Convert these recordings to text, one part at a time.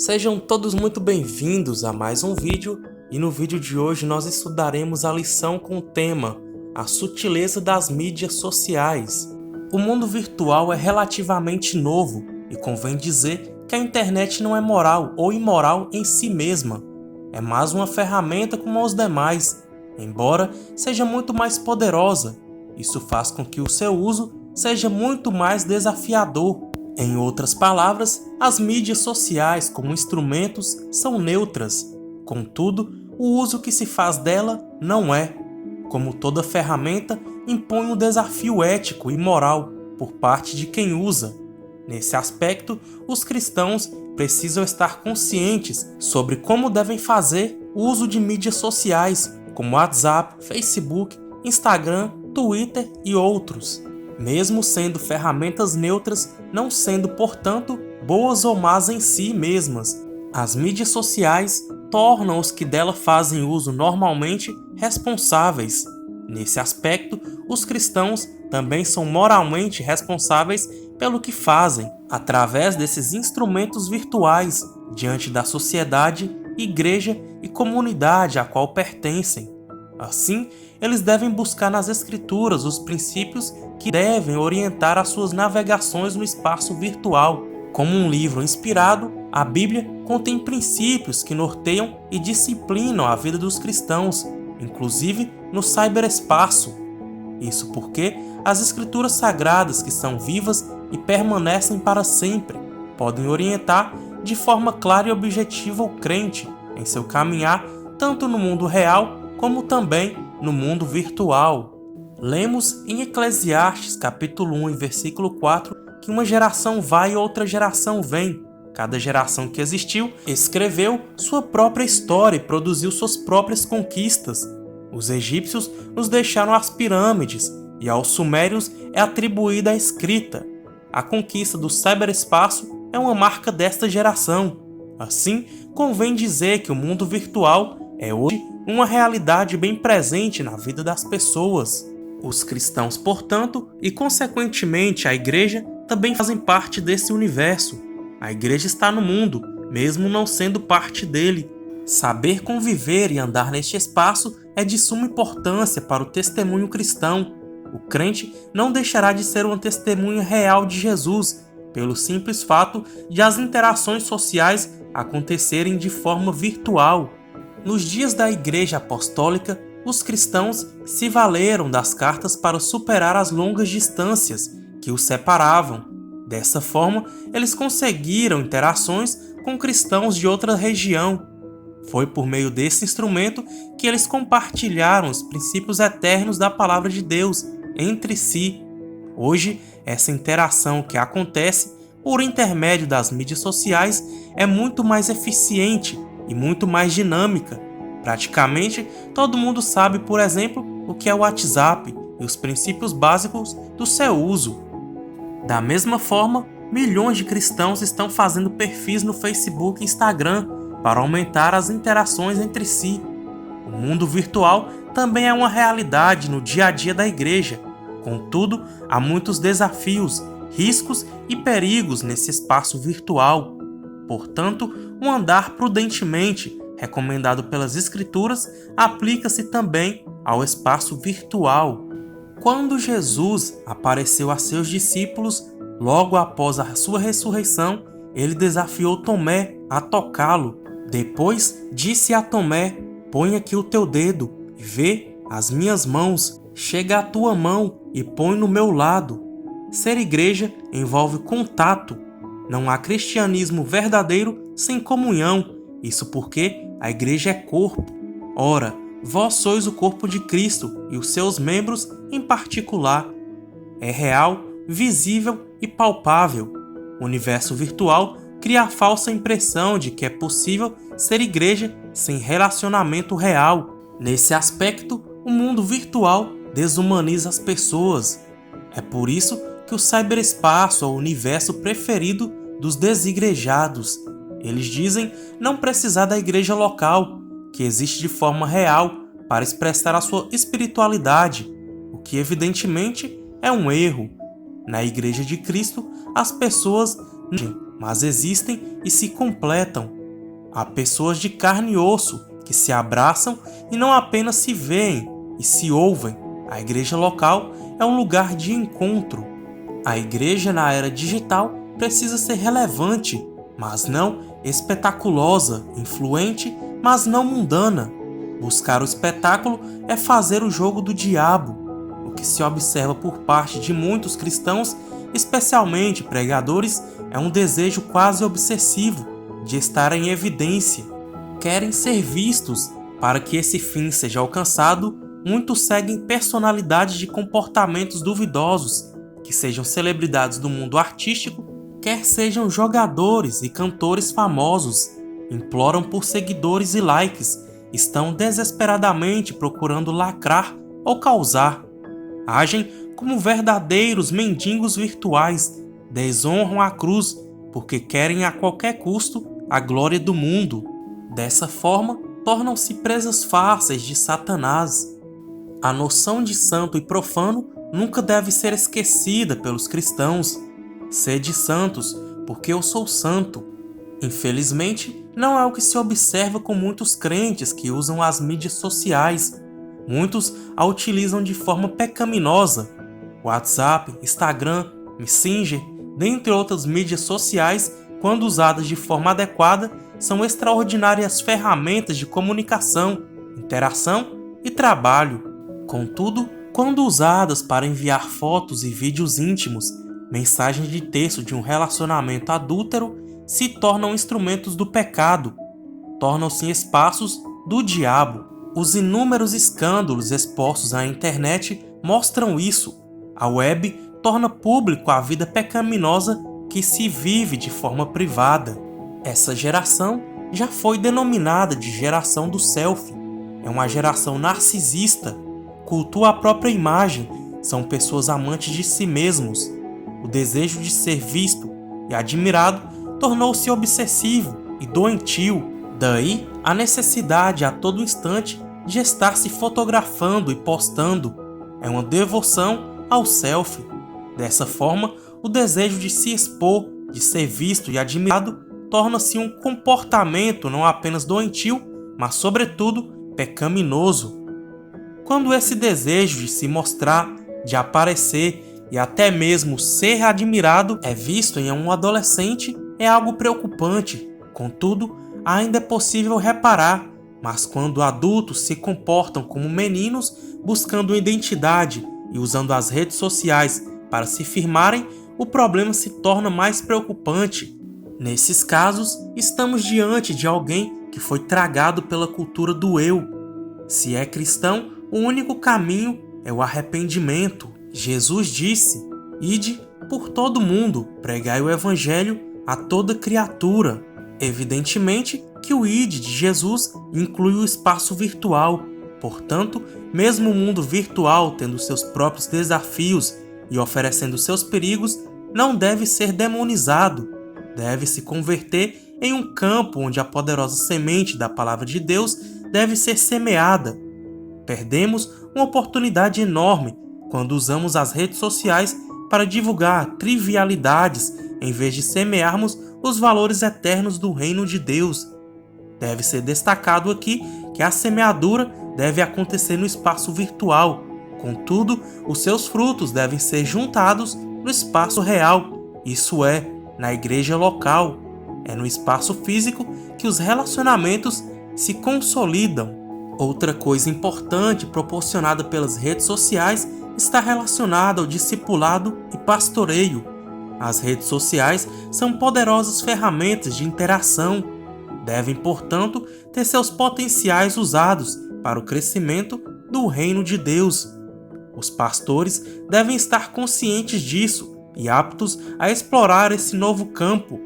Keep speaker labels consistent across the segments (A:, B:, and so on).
A: Sejam todos muito bem-vindos a mais um vídeo, e no vídeo de hoje nós estudaremos a lição com o tema A Sutileza das Mídias Sociais. O mundo virtual é relativamente novo e convém dizer que a internet não é moral ou imoral em si mesma. É mais uma ferramenta como os demais, embora seja muito mais poderosa. Isso faz com que o seu uso seja muito mais desafiador. Em outras palavras, as mídias sociais como instrumentos são neutras, contudo, o uso que se faz dela não é. Como toda ferramenta, impõe um desafio ético e moral por parte de quem usa. Nesse aspecto, os cristãos precisam estar conscientes sobre como devem fazer uso de mídias sociais, como WhatsApp, Facebook, Instagram, Twitter e outros. Mesmo sendo ferramentas neutras, não sendo, portanto, boas ou más em si mesmas. As mídias sociais tornam os que dela fazem uso normalmente responsáveis. Nesse aspecto, os cristãos também são moralmente responsáveis pelo que fazem, através desses instrumentos virtuais, diante da sociedade, igreja e comunidade a qual pertencem. Assim, eles devem buscar nas Escrituras os princípios que devem orientar as suas navegações no espaço virtual. Como um livro inspirado, a Bíblia contém princípios que norteiam e disciplinam a vida dos cristãos, inclusive no ciberespaço. Isso porque as Escrituras sagradas, que são vivas e permanecem para sempre, podem orientar de forma clara e objetiva o crente em seu caminhar tanto no mundo real como também no mundo virtual. Lemos em Eclesiastes capítulo 1 e versículo 4 que uma geração vai e outra geração vem. Cada geração que existiu escreveu sua própria história e produziu suas próprias conquistas. Os egípcios nos deixaram as pirâmides e aos sumérios é atribuída a escrita. A conquista do ciberespaço é uma marca desta geração. Assim, convém dizer que o mundo virtual é hoje uma realidade bem presente na vida das pessoas. Os cristãos, portanto, e consequentemente a igreja, também fazem parte desse universo. A igreja está no mundo, mesmo não sendo parte dele. Saber conviver e andar neste espaço é de suma importância para o testemunho cristão. O crente não deixará de ser uma testemunha real de Jesus, pelo simples fato de as interações sociais acontecerem de forma virtual. Nos dias da Igreja Apostólica, os cristãos se valeram das cartas para superar as longas distâncias que os separavam. Dessa forma, eles conseguiram interações com cristãos de outra região. Foi por meio desse instrumento que eles compartilharam os princípios eternos da Palavra de Deus entre si. Hoje, essa interação que acontece por intermédio das mídias sociais é muito mais eficiente e muito mais dinâmica. Praticamente todo mundo sabe, por exemplo, o que é o WhatsApp e os princípios básicos do seu uso. Da mesma forma, milhões de cristãos estão fazendo perfis no Facebook e Instagram para aumentar as interações entre si. O mundo virtual também é uma realidade no dia a dia da igreja. Contudo, há muitos desafios, riscos e perigos nesse espaço virtual. Portanto, um andar prudentemente, recomendado pelas Escrituras, aplica-se também ao espaço virtual. Quando Jesus apareceu a seus discípulos, logo após a sua ressurreição, ele desafiou Tomé a tocá-lo. Depois disse a Tomé: "Põe aqui o teu dedo e vê as minhas mãos. Chega a tua mão e põe no meu lado." Ser igreja envolve contato. Não há cristianismo verdadeiro sem comunhão. Isso porque a igreja é corpo. Ora, vós sois o corpo de Cristo e os seus membros em particular. É real, visível e palpável. O universo virtual cria a falsa impressão de que é possível ser igreja sem relacionamento real. Nesse aspecto, o mundo virtual desumaniza as pessoas. É por isso que o ciberespaço é o universo preferido dos desigrejados. Eles dizem não precisar da igreja local, que existe de forma real para expressar a sua espiritualidade, o que evidentemente é um erro. Na Igreja de Cristo, as pessoas mas existem e se completam. Há pessoas de carne e osso que se abraçam e não apenas se veem e se ouvem. A igreja local é um lugar de encontro. A igreja na era digital precisa ser relevante, mas não espetaculosa, influente, mas não mundana. Buscar o espetáculo é fazer o jogo do diabo. O que se observa por parte de muitos cristãos, especialmente pregadores, é um desejo quase obsessivo de estar em evidência. Querem ser vistos. Para que esse fim seja alcançado, muitos seguem personalidades de comportamentos duvidosos, que sejam celebridades do mundo artístico, quer sejam jogadores e cantores famosos. Imploram por seguidores e likes, estão desesperadamente procurando lacrar ou causar. Agem como verdadeiros mendigos virtuais, desonram a cruz porque querem a qualquer custo a glória do mundo. Dessa forma, tornam-se presas fáceis de Satanás. A noção de santo e profano nunca deve ser esquecida pelos cristãos. Sede santos, porque eu sou santo. Infelizmente, não é o que se observa com muitos crentes que usam as mídias sociais. Muitos a utilizam de forma pecaminosa. WhatsApp, Instagram, Messenger, dentre outras mídias sociais, quando usadas de forma adequada, são extraordinárias ferramentas de comunicação, interação e trabalho. Contudo, quando usadas para enviar fotos e vídeos íntimos, mensagens de texto de um relacionamento adúltero, se tornam instrumentos do pecado, tornam-se espaços do diabo. Os inúmeros escândalos expostos na internet mostram isso. A web torna público a vida pecaminosa que se vive de forma privada. Essa geração já foi denominada de geração do selfie. É uma geração narcisista, cultua a própria imagem, são pessoas amantes de si mesmos. O desejo de ser visto e admirado tornou-se obsessivo e doentio. Daí a necessidade a todo instante de estar se fotografando e postando. É uma devoção ao selfie. Dessa forma, o desejo de se expor, de ser visto e admirado, torna-se um comportamento não apenas doentio, mas sobretudo pecaminoso. Quando esse desejo de se mostrar, de aparecer e até mesmo ser admirado é visto em um adolescente, é algo preocupante. Contudo, ainda é possível reparar, mas quando adultos se comportam como meninos, buscando identidade e usando as redes sociais para se firmarem, o problema se torna mais preocupante. Nesses casos, estamos diante de alguém que foi tragado pela cultura do eu. Se é cristão, o único caminho é o arrependimento. Jesus disse: "Ide por todo mundo, pregai o evangelho a toda criatura." Evidentemente que o ide de Jesus inclui o espaço virtual. Portanto, mesmo o mundo virtual tendo seus próprios desafios e oferecendo seus perigos, não deve ser demonizado. Deve se converter em um campo onde a poderosa semente da palavra de Deus deve ser semeada. Perdemos uma oportunidade enorme quando usamos as redes sociais para divulgar trivialidades em vez de semearmos os valores eternos do reino de Deus. Deve ser destacado aqui que a semeadura deve acontecer no espaço virtual. Contudo, os seus frutos devem ser juntados no espaço real, isso é, na igreja local. É no espaço físico que os relacionamentos se consolidam. Outra coisa importante proporcionada pelas redes sociais está relacionada ao discipulado e pastoreio. As redes sociais são poderosas ferramentas de interação. Devem, portanto, ter seus potenciais usados para o crescimento do reino de Deus. Os pastores devem estar conscientes disso e aptos a explorar esse novo campo.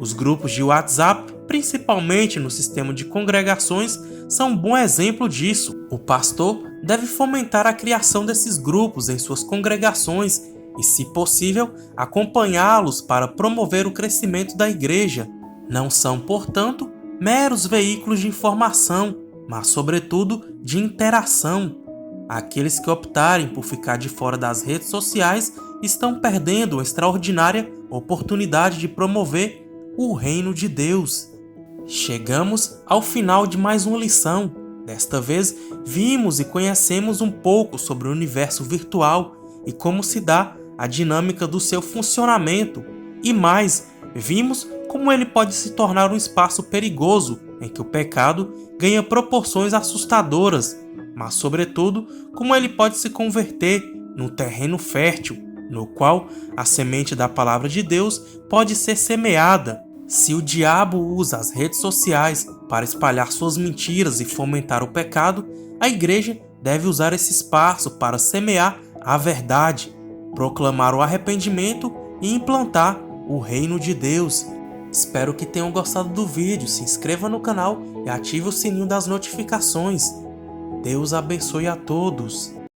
A: Os grupos de WhatsApp, principalmente no sistema de congregações, são um bom exemplo disso. O pastor deve fomentar a criação desses grupos em suas congregações e, se possível, acompanhá-los para promover o crescimento da igreja. Não são, portanto, meros veículos de informação, mas, sobretudo, de interação. Aqueles que optarem por ficar de fora das redes sociais estão perdendo uma extraordinária oportunidade de promover o reino de Deus. Chegamos ao final de mais uma lição. Desta vez, vimos e conhecemos um pouco sobre o universo virtual e como se dá a dinâmica do seu funcionamento. E mais, vimos como ele pode se tornar um espaço perigoso em que o pecado ganha proporções assustadoras, mas sobretudo como ele pode se converter num terreno fértil, no qual a semente da palavra de Deus pode ser semeada. Se o diabo usa as redes sociais para espalhar suas mentiras e fomentar o pecado, a igreja deve usar esse espaço para semear a verdade, proclamar o arrependimento e implantar o reino de Deus. Espero que tenham gostado do vídeo, se inscreva no canal e ative o sininho das notificações. Deus abençoe a todos.